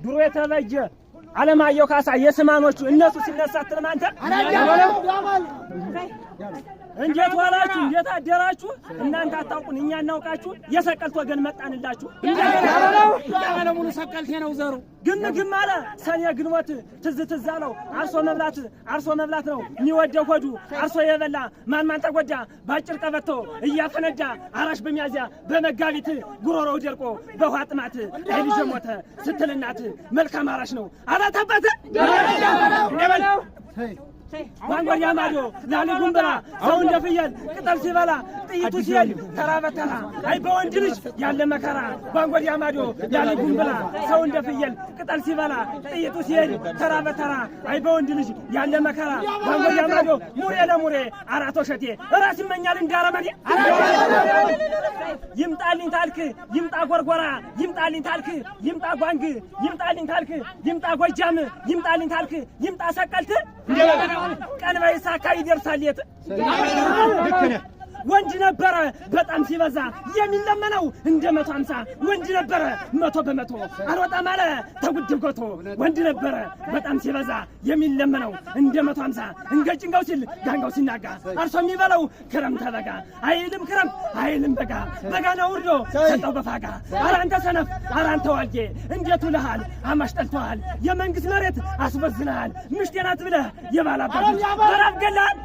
ድሮ የተበጀ አለማየሁ ካሳ የስማኖቹ እነሱ ሲነሳ ትርማንተ እንዴት ዋላችሁ እንዴት አደራችሁ እናንተ አታውቁን እኛ እናውቃችሁ የሰቀልት ወገን መጣንላችሁ ያለ ሙሉ ሰቀልት ነው ዘሩ ግን አለ ሰኔ ግንቦት ትዝ አለው አርሶ መብላት ነው የሚወደው ሆዱ አርሶ የበላ ማን ተጎዳ ባጭር ቀበቶ እያፈነዳ አራሽ በሚያዚያ በመጋቢት ጉሮሮው ደርቆ በውሃ ጥማት ልጅ ሞተ ስትልናት መልካም አራሽ ነው አላተበተ ደበለው ባንጎሪያ ማዶ ላሊ ጉንበራ ሰው እንደፍየል ቅጠል ሲበላ ጥይቱ ሲሄድ ተራ በተራ አይ በወንድ ልጅ ያለ መከራ ባንጎሪያ ማዶ ላሊ ጉንበራ ሰው እንደፍየል ቅጠል ሲበላ ጥይቱ ሲሄድ ተራ በተራ አይ በወንድ ልጅ ያለ መከራ ባንጎሪያ ማዶ ሙሬ ለሙሬ አራቶ ሸቴ ራስ ይመኛል እንዳረመኔ ይምጣልኝ ታልክ ይምጣ ጎርጎራ ይምጣልኝ ታልክ ይምጣ ጓንግ ይምጣልኝ ታልክ ይምጣ ጎጃም ይምጣልኝ ታልክ ይምጣ ሰቀልት ቀንበይ ሳካ ይደርሳል የት ወንድ ነበረ በጣም ሲበዛ የሚለመነው እንደ 150 ወንድ ነበረ 100 አሮጣ ማለ ተጉድጎቶ ወንድ ነበረ በጣም ሲበዛ የሚለመነው እንደ 150 እንገጭንጋው ሲል ጋንጋው ሲናጋ አርሶ የሚበለው ክረምት በጋ አይልም ክረምት አይልም በጋ ነው ወርዶ ሰጠው በፋጋ አራንተ ሰነፍ አራንተ ዋልጌ እንዴት ውለሃል አማሽ ጠልተዋል የመንግስት መሬት አስበዝናል ምሽቴናት ብለህ የባላባት አራፍ ገላል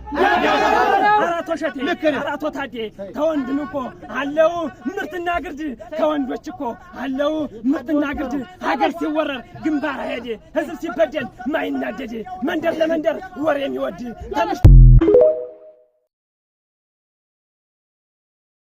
አራቶ ሸቴ አራቶ ታዴ ተወንድም እኮ አለው ምርትና ግርድ ተወንዶች እኮ አለው ምርትና ግርድ ሀገር ሲወረር ግንባር ሄደ ህዝብ ሲበደል ማይናደድ መንደር ለመንደር ወሬ የሚወድ